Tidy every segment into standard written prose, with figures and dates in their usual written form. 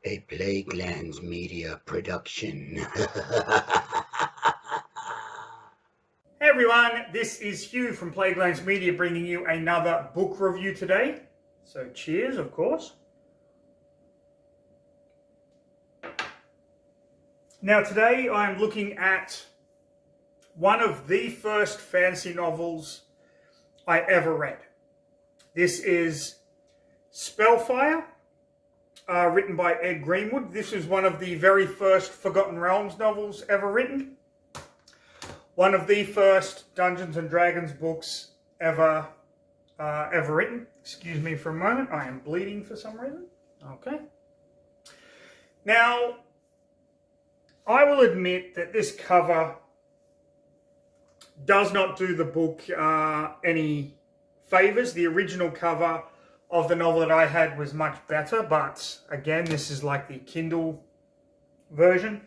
A Plaguelands Media production. Hey everyone, this is Hugh from Plaguelands Media bringing you another book review today. So cheers, of course. Now today I'm looking at one of the first fantasy novels I ever read. This is Spellfire, written by Ed Greenwood. This is one of the very first Forgotten Realms novels ever written. One of the first Dungeons and Dragons books ever written. Excuse me for a moment. I am bleeding for some reason. Okay. Now, I will admit that this cover does not do the book any favors. The original cover of the novel that I had was much better, but again, this is like the Kindle version.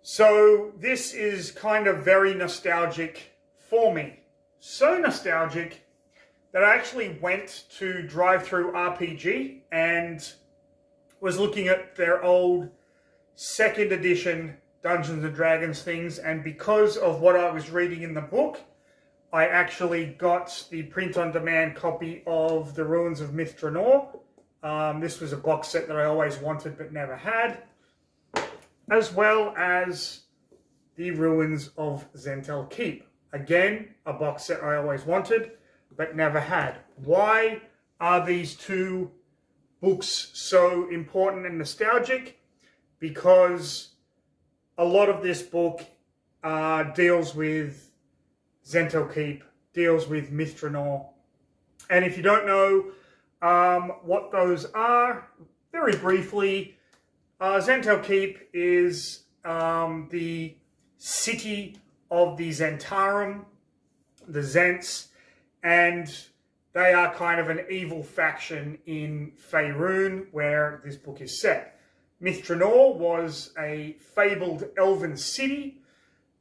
So this is kind of very nostalgic for me. So nostalgic that I actually went to Drive-Thru RPG and was looking at their old second edition Dungeons and Dragons things, and because of what I was reading in the book, I actually got the print-on-demand copy of The Ruins of Mithranor. This was a box set that I always wanted but never had, as well as The Ruins of Zentel Keep. Again, a box set I always wanted, but never had. Why are these two books so important and nostalgic? Because a lot of this book deals with Zentel Keep, deals with Mithranor. And if you don't know what those are, very briefly, Zentel Keep is the city of the Zentarum, the Zents, and they are kind of an evil faction in Faerun, where this book is set. Mithranor was a fabled elven city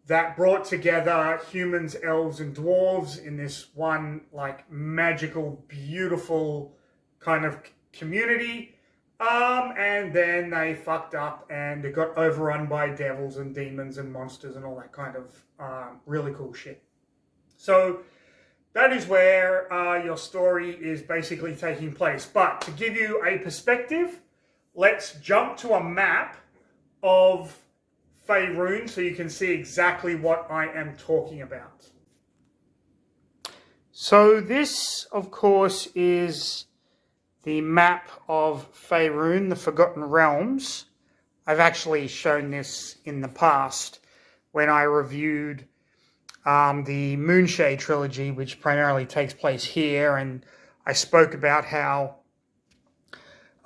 that brought together humans, elves, and dwarves in this one, like, magical, beautiful kind of community. And then they fucked up and it got overrun by devils and demons and monsters and all that kind of really cool shit. So that is where your story is basically taking place. But to give you a perspective, let's jump to a map of Faerun so you can see exactly what I am talking about. So this, of course, is the map of Faerun, the Forgotten Realms. I've actually shown this in the past when I reviewed the Moonshade trilogy, which primarily takes place here, and I spoke about how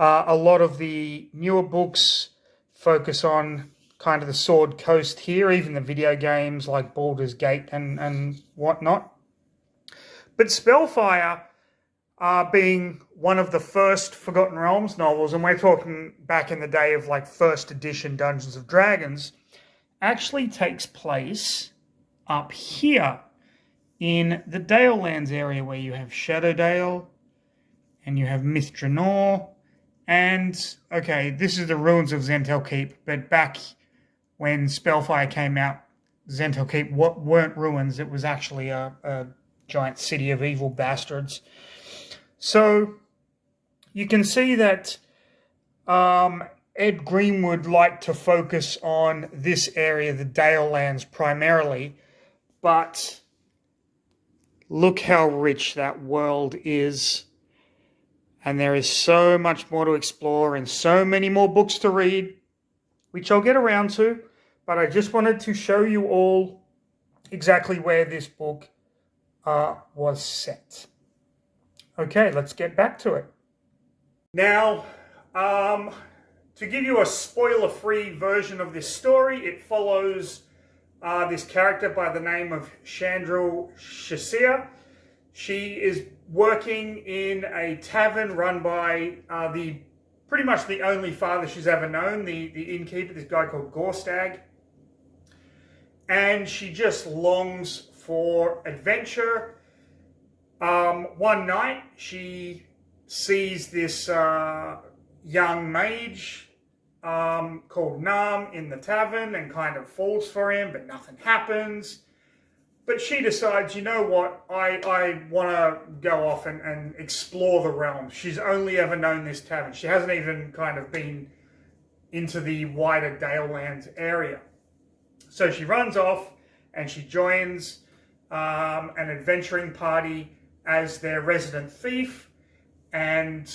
a lot of the newer books focus on kind of the Sword Coast here, even the video games like Baldur's Gate and whatnot. But Spellfire, being one of the first Forgotten Realms novels, and we're talking back in the day of like first edition Dungeons and Dragons, actually takes place up here in the Dalelands area, where you have Shadowdale and you have Mithranor. And, okay, this is the ruins of Zentel Keep, but back when Spellfire came out, Zentel Keep weren't ruins. It was actually a giant city of evil bastards. So you can see that Ed Greenwood liked to focus on this area, the Dalelands, primarily, but look how rich that world is. And there is so much more to explore and so many more books to read, which I'll get around to. But I just wanted to show you all exactly where this book was set. Okay, let's get back to it. Now, to give you a spoiler-free version of this story, it follows this character by the name of Chandril Shasir. She is working in a tavern run by pretty much the only father she's ever known, the innkeeper, this guy called Gorstag. And she just longs for adventure. One night, she sees this young mage called Nam in the tavern and kind of falls for him, but nothing happens. But she decides, you know what, I want to go off and explore the realm. She's only ever known this tavern. She hasn't even kind of been into the wider Dalelands area. So she runs off and she joins an adventuring party as their resident thief. And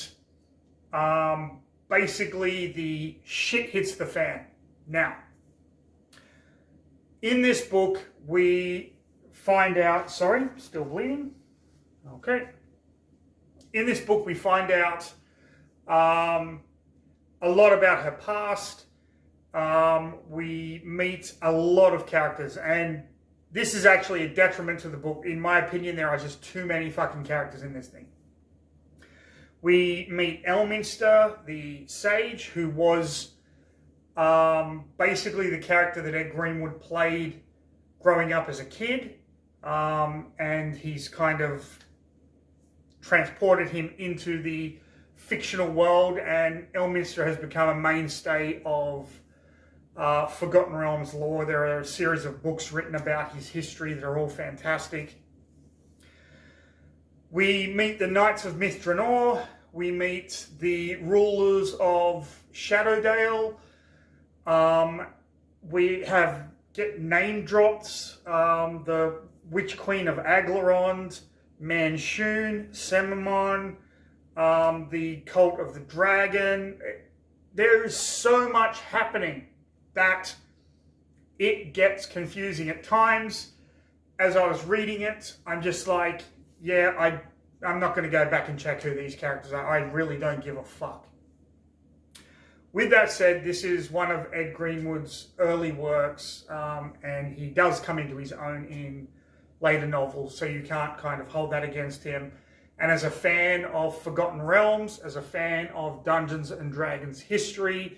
basically the shit hits the fan. Now, in this book, we find out, sorry, still bleeding. Okay. In this book, we find out a lot about her past. We meet a lot of characters, and this is actually a detriment to the book. In my opinion, there are just too many fucking characters in this thing. We meet Elminster, the sage, who was basically the character that Ed Greenwood played growing up as a kid. And he's kind of transported him into the fictional world, and Elminster has become a mainstay of Forgotten Realms lore. There are a series of books written about his history that are all fantastic. We meet the Knights of Mithranor. We meet the rulers of Shadowdale. We get name drops. The Witch Queen of Aglarond, Manshun, Semimon, the Cult of the Dragon. There is so much happening that it gets confusing at times. As I was reading it, I'm just like, yeah, I'm not going to go back and check who these characters are. I really don't give a fuck. With that said, this is one of Ed Greenwood's early works, and he does come into his own in later novels, so you can't kind of hold that against him. And as a fan of Forgotten Realms, as a fan of Dungeons and Dragons history,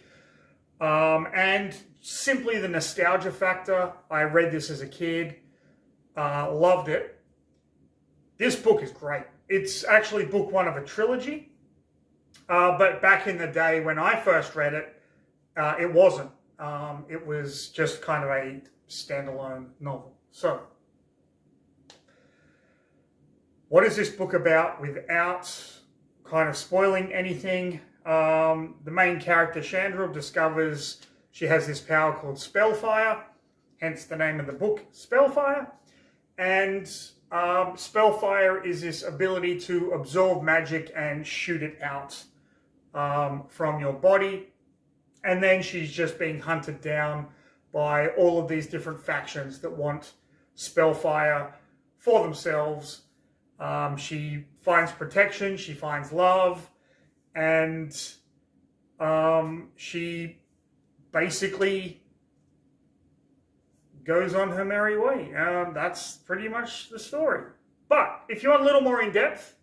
and simply the nostalgia factor, I read this as a kid, loved it. This book is great. It's actually book one of a trilogy, but back in the day when I first read it, it wasn't. It was just kind of a standalone novel. So, what is this book about without kind of spoiling anything? The main character, Chandra, discovers she has this power called Spellfire, hence the name of the book, Spellfire. And Spellfire is this ability to absorb magic and shoot it out from your body. And then she's just being hunted down by all of these different factions that want Spellfire for themselves. She finds protection, she finds love, and she basically goes on her merry way. That's pretty much the story. But if you want a little more in depth,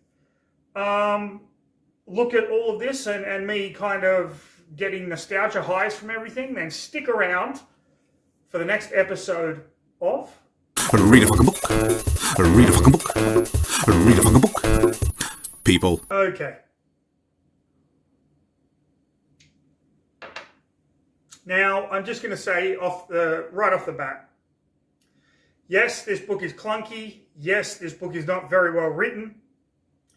look at all of this and me kind of getting nostalgia highs from everything, then stick around for the next episode of Read a fucking book. Read a fucking book. Read a fucking book. People. Okay. Now, I'm just going to say right off the bat, yes, this book is clunky. Yes, this book is not very well written.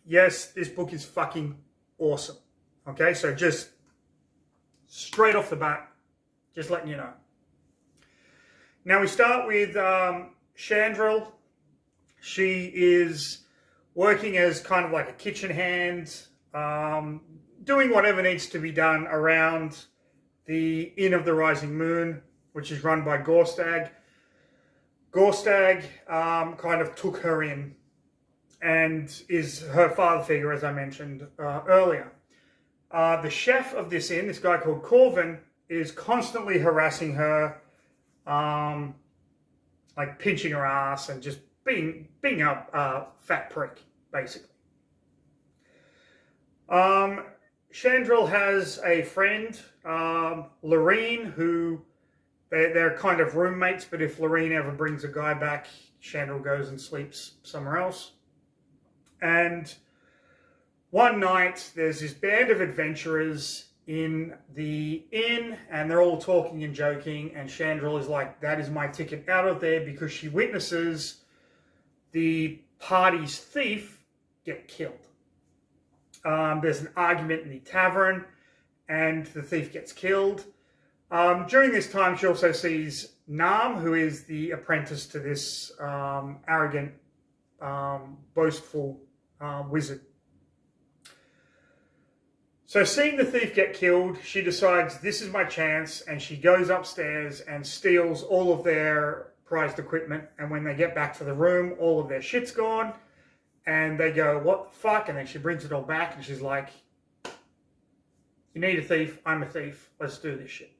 Yes, this book is fucking awesome. Okay, so just straight off the bat, just letting you know. Now we start with Chandril. She is working as kind of like a kitchen hand, doing whatever needs to be done around the Inn of the Rising Moon, which is run by Gorstag. Gorstag kind of took her in and is her father figure, as I mentioned earlier. The chef of this inn, this guy called Corvin, is constantly harassing her, like pinching her ass and just being a fat prick, basically. Chandril has a friend, Lorene, who they're kind of roommates, but if Lorene ever brings a guy back, Chandril goes and sleeps somewhere else. And one night, there's this band of adventurers in the inn, and they're all talking and joking, and Chandril is like, that is my ticket out of there, because she witnesses the party's thief get killed. There's an argument in the tavern, and the thief gets killed. During this time, she also sees Nam, who is the apprentice to this arrogant, boastful wizard. So seeing the thief get killed, she decides this is my chance, and she goes upstairs and steals all of their prized equipment. And when they get back to the room, all of their shit's gone. And they go, what the fuck? And then she brings it all back, and she's like, you need a thief, I'm a thief, let's do this shit.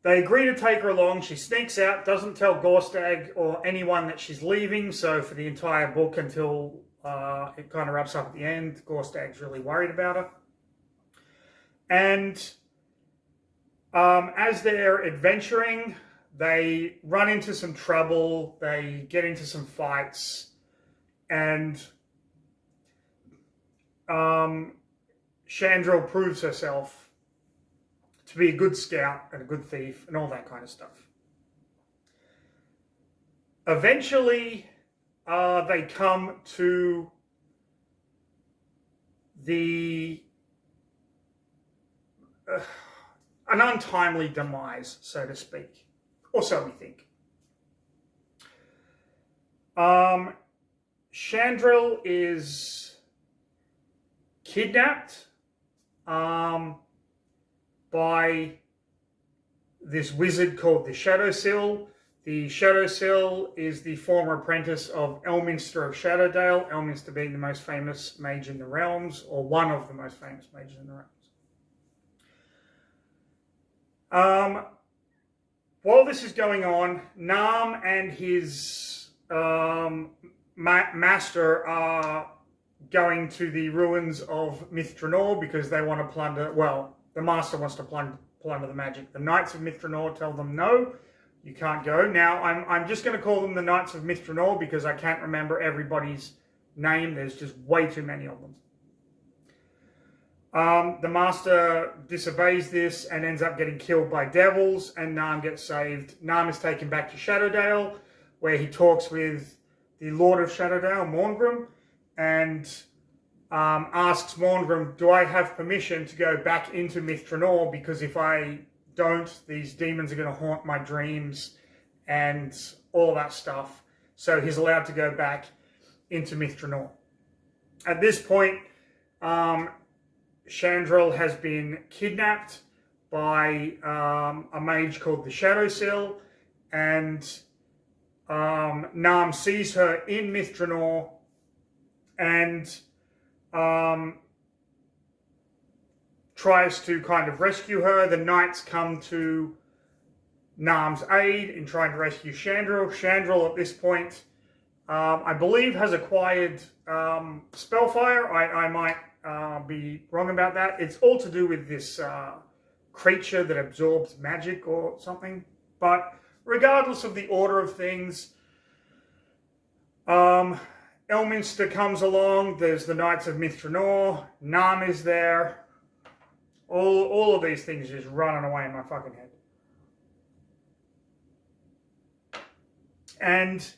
They agree to take her along. She sneaks out, doesn't tell Gorstag or anyone that she's leaving. So for the entire book, until it kind of wraps up at the end, Gorstag's really worried about her. And as they're adventuring, they run into some trouble. They get into some fights. And Chandril proves herself to be a good scout and a good thief and all that kind of stuff. Eventually, they come to an untimely demise, so to speak, or so we think. Chandril is kidnapped by this wizard called the Shadowsill. The Shadowsill is the former apprentice of Elminster of Shadowdale, Elminster being the most famous mage in the realms, or one of the most famous mages in the realms. While this is going on, Nam and his master are going to the ruins of Mithranor because they want to plunder, well, the master wants to plunder the magic. The Knights of Mithranor tell them, no, you can't go. Now, I'm just going to call them the Knights of Mithranor because I can't remember everybody's name. There's just way too many of them. The master disobeys this and ends up getting killed by devils, and Nam gets saved. Nam is taken back to Shadowdale, where he talks with the Lord of Shadowdale, Morngrim, and asks Morngrim, do I have permission to go back into Mithranor? Because if I don't, these demons are going to haunt my dreams and all that stuff. So he's allowed to go back into Mithranor. At this point, Chandril has been kidnapped by a mage called the Shadowsill, and Nam sees her in Mithranor and tries to kind of rescue her. The knights come to Nam's aid in trying to rescue Chandril. Chandril at this point, I believe, has acquired Spellfire. I might be wrong about that. It's all to do with this creature that absorbs magic or something. But regardless of the order of things, Elminster comes along. There's the Knights of Mithranor. Nam is there. All of these things just running away in my fucking head. And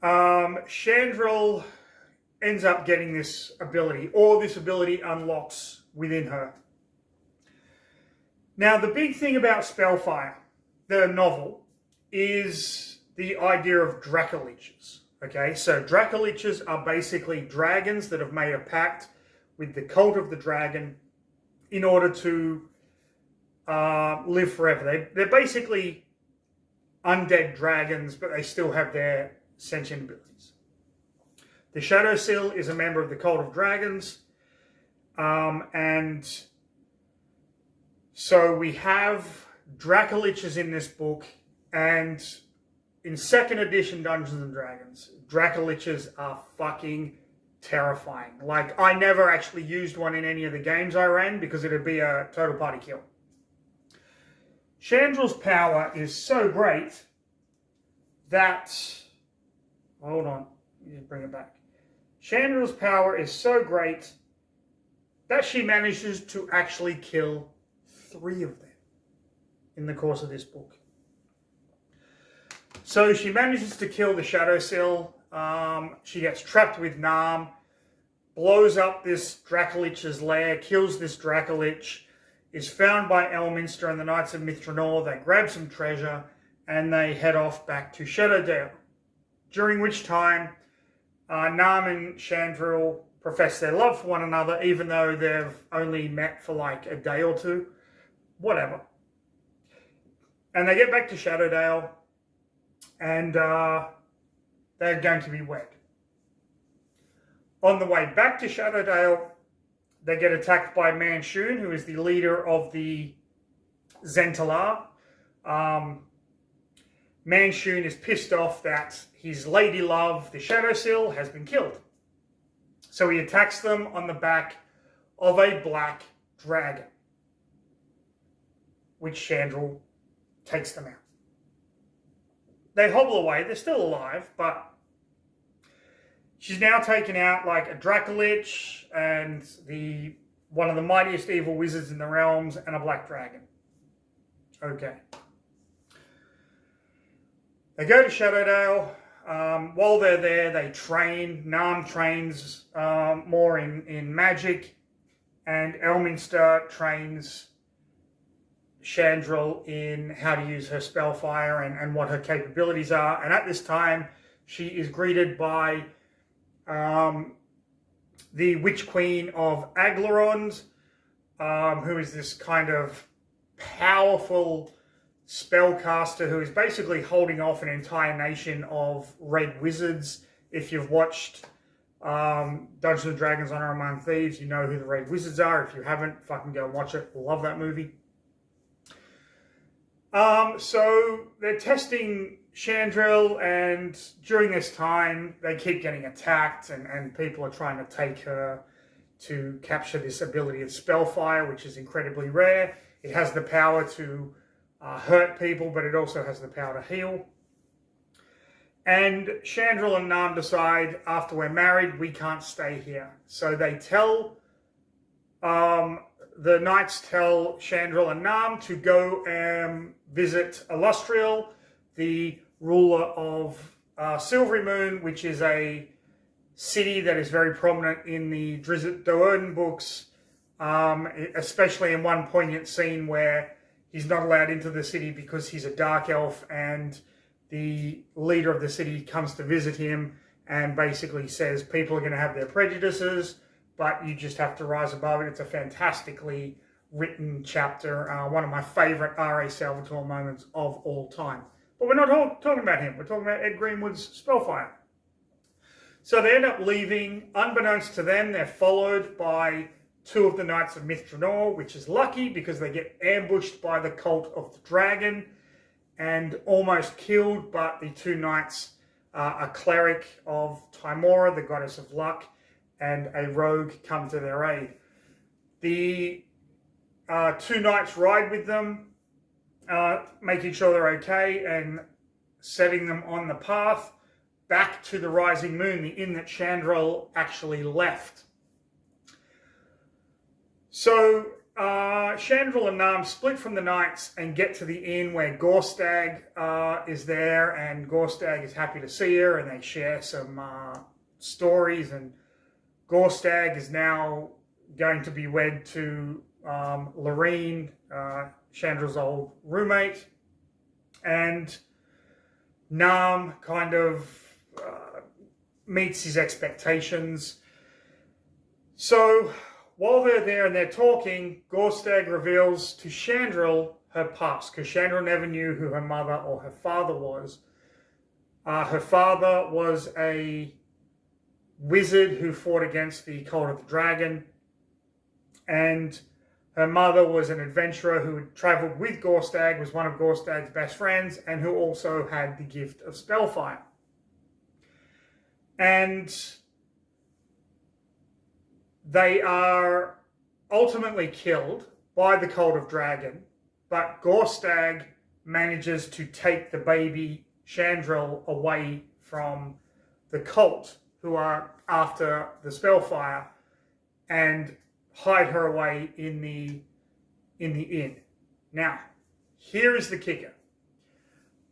Chandril ends up getting this ability, or this ability unlocks within her. Now, the big thing about Spellfire, the novel, is the idea of Dracoliches. Okay, so Dracoliches are basically dragons that have made a pact with the cult of the dragon in order to live forever. They're basically undead dragons, but they still have their sentient abilities. The Shadowsill is a member of the cult of dragons, and so we have Dracoliches in this book, and in 2nd edition Dungeons and Dragons, Dracoliches are fucking terrifying. Like, I never actually used one in any of the games I ran because it'd be a total party kill. Chandril's power is so great that... Hold on, let me just bring it back. Chandril's power is so great that she manages to actually kill 3 of them in the course of this book. So she manages to kill the Shadow Sill. She gets trapped with Nam, blows up this Dracolich's lair, kills this Dracolich, is found by Elminster and the Knights of Mithranor. They grab some treasure and they head off back to Shadowdale. During which time, Nam and Chandril profess their love for one another, even though they've only met for like a day or two. Whatever. And they get back to Shadowdale, and they're going to be wed. On the way back to Shadowdale, they get attacked by Manshun, who is the leader of the Zentalar. Manshun is pissed off that his lady love, the Shadowsill, has been killed. So he attacks them on the back of a black dragon, which Chandril takes them out. They hobble away. They're still alive, but she's now taken out like a Dracolich and one of the mightiest evil wizards in the realms and a black dragon. Okay. They go to Shadowdale. While they're there, they train. Nam trains more in magic, and Elminster trains Chandril in how to use her Spellfire and what her capabilities are. And at this time, she is greeted by the Witch Queen of Aglarond, who is this kind of powerful spellcaster who is basically holding off an entire nation of red wizards. If you've watched Dungeons and Dragons Honor Among Thieves, you know who the red wizards are. If you haven't, fucking go and watch it. Love that movie. So they're testing Chandril, and during this time, they keep getting attacked, and people are trying to take her to capture this ability of Spellfire, which is incredibly rare. It has the power to hurt people, but it also has the power to heal. And Chandril and Nam decide, after we're married, we can't stay here. So they tell, the knights tell Chandril and Nam to go visit Illustriel, the ruler of Silvery Moon, which is a city that is very prominent in the Drizzt Do'Urden books, especially in one poignant scene where he's not allowed into the city because he's a dark elf, and the leader of the city comes to visit him and basically says people are going to have their prejudices, but you just have to rise above it. It's a fantastically written chapter, one of my favourite R.A. Salvatore moments of all time. But we're not talking about him. We're talking about Ed Greenwood's Spellfire. So they end up leaving. Unbeknownst to them, they're followed by 2 of the Knights of Mithranor, which is lucky because they get ambushed by the Cult of the Dragon and almost killed, but the 2 knights, a cleric of Timora, the goddess of luck, and a rogue come to their aid. The 2 knights ride with them, making sure they're okay and setting them on the path back to the Rising Moon, the inn that Chandril actually left. So Chandril and Nam split from the knights and get to the inn where Gorstag is there, and Gorstag is happy to see her, and they share some stories, and Gorstag is now going to be wed to Lorene, Chandril's old roommate, and Nam kind of meets his expectations. So while they're there and they're talking, Gorstag reveals to Chandril her past, because Chandril never knew who her mother or her father was. Her father was a wizard who fought against the Cult of the Dragon, and her mother was an adventurer who had travelled with Gorstag, was one of Gorstag's best friends, and who also had the gift of Spellfire. And they are ultimately killed by the Cult of Dragon, but Gorstag manages to take the baby Chandril away from the cult, who are after the Spellfire, and hide her away in the inn. Now, here is the kicker.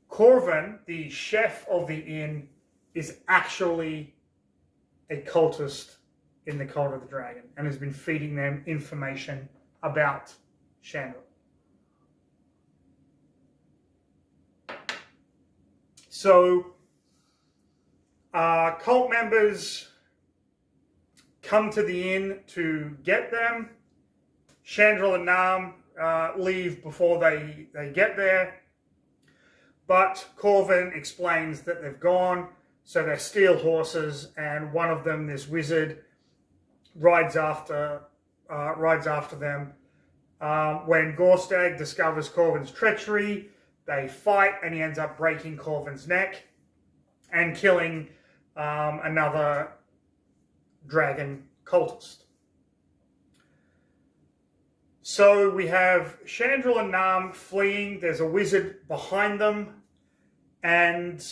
Corvin, the chef of the inn, is actually a cultist in the Cult of the Dragon and has been feeding them information about Chandra. So, cult members come to the inn to get them. Chandra and Nam leave before they get there. But Corvin explains that they've gone, so they're steel horses, and one of them, this wizard, rides after them. When Gorstag discovers Corvin's treachery, they fight, and he ends up breaking Corvin's neck and killing another dragon cultist. So we have Chandra and Nam fleeing. There's a wizard behind them. And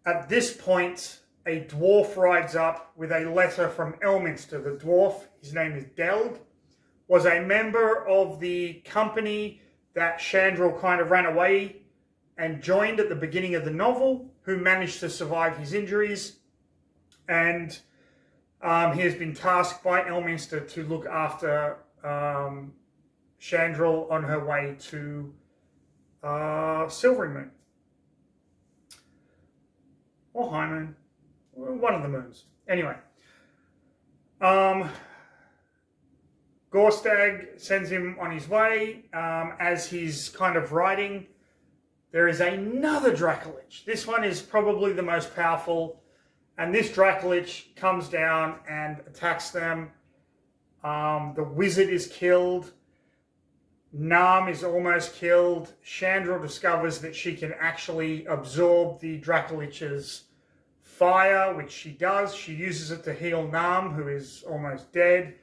at this point, a dwarf rides up with a letter from Elminster. The dwarf, his name is Delg, was a member of the company that Chandra kind of ran away and joined at the beginning of the novel, who managed to survive his injuries. And he has been tasked by Elminster to look after Chandra on her way to Silvering Moon. Or High Moon. One of the moons. Anyway. Gorstag sends him on his way. As he's kind of riding, there is another Dracolich. This one is probably the most powerful. And this Dracolich comes down and attacks them. The wizard is killed. Nam is almost killed. Chandra discovers that she can actually absorb the Dracolich's fire, which she does. She uses it to heal Nam, who is almost dead.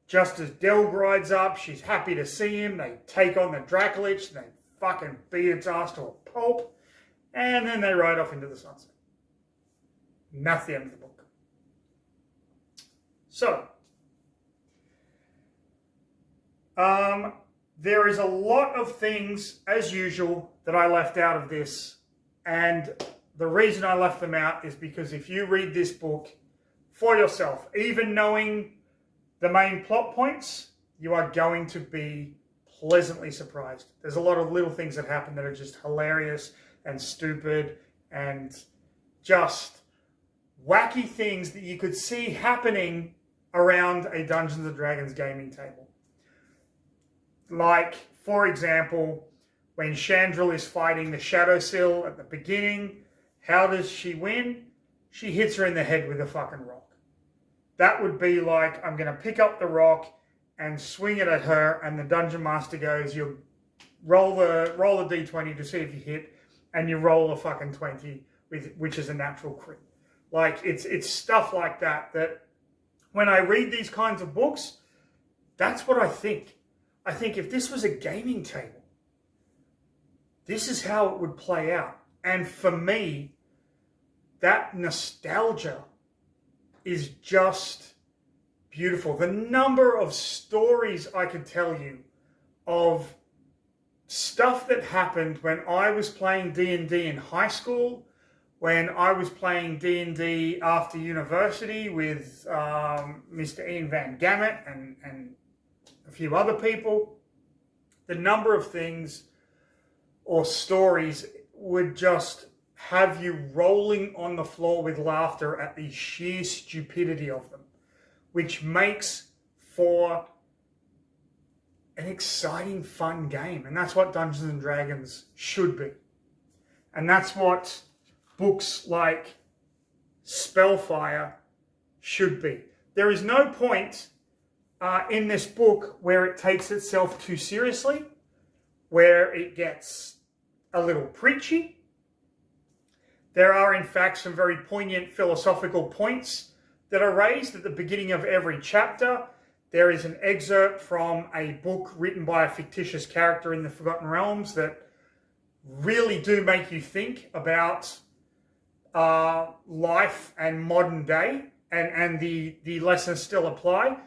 Just as Delg rides up, she's happy to see him. They take on the Dracolich. They fucking beat its ass to a pulp. And then they ride off into the sunset. And that's the end of the book. So, there is a lot of things, as usual, that I left out of this. And the reason I left them out is because if you read this book for yourself, even knowing the main plot points, you are going to be pleasantly surprised. There's a lot of little things that happen that are just hilarious and stupid and just wacky things that you could see happening around a Dungeons & Dragons gaming table. Like, for example, when Chandra is fighting the Shadowsill at the beginning, how does she win? She hits her in the head with a fucking rock. That would be like, I'm going to pick up the rock and swing it at her, and the Dungeon Master goes, you roll the d20 to see if you hit, and you roll a fucking 20, which is a natural crit. Like, it's stuff like that when I read these kinds of books, that's what I think. I think if this was a gaming table, this is how it would play out. And for me, that nostalgia is just beautiful. The number of stories I could tell you of stuff that happened when I was playing D&D in high school, when I was playing D&D after university with Mr. Ian Van Gammett and a few other people, the number of things or stories would just have you rolling on the floor with laughter at the sheer stupidity of them, which makes for an exciting, fun game. And that's what Dungeons & Dragons should be. And that's what books like Spellfire should be. There is no point in this book where it takes itself too seriously, where it gets a little preachy. There are, in fact, some very poignant philosophical points that are raised at the beginning of every chapter. There is an excerpt from a book written by a fictitious character in the Forgotten Realms that really do make you think about life and modern day, and the lessons still apply.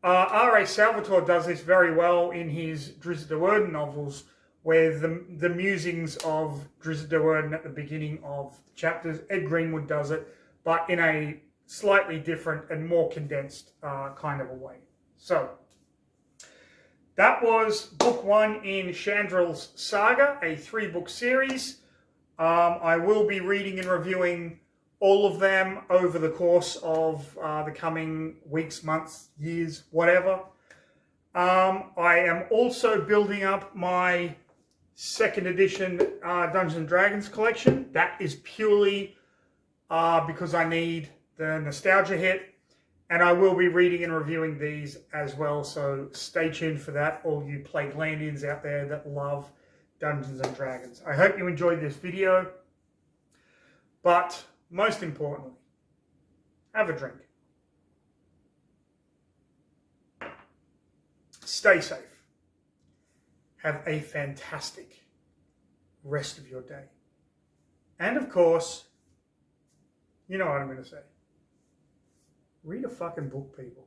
R.A. Salvatore does this very well in his Drizzt Do'Urden novels, where the musings of Drizzt Do'Urden at the beginning of the chapters, Ed Greenwood does it, but in a slightly different and more condensed kind of a way. So, that was book 1 in Chandril's Saga, a 3-book series. I will be reading and reviewing all of them over the course of the coming weeks, months, years, whatever. I am also building up my 2nd edition Dungeons & Dragons collection. That is purely because I need the nostalgia hit. And I will be reading and reviewing these as well. So stay tuned for that, all you Plaguelandians out there that love Dungeons & Dragons. I hope you enjoyed this video. But most importantly, have a drink. Stay safe. Have a fantastic rest of your day. And of course, you know what I'm going to say. Read a fucking book, people.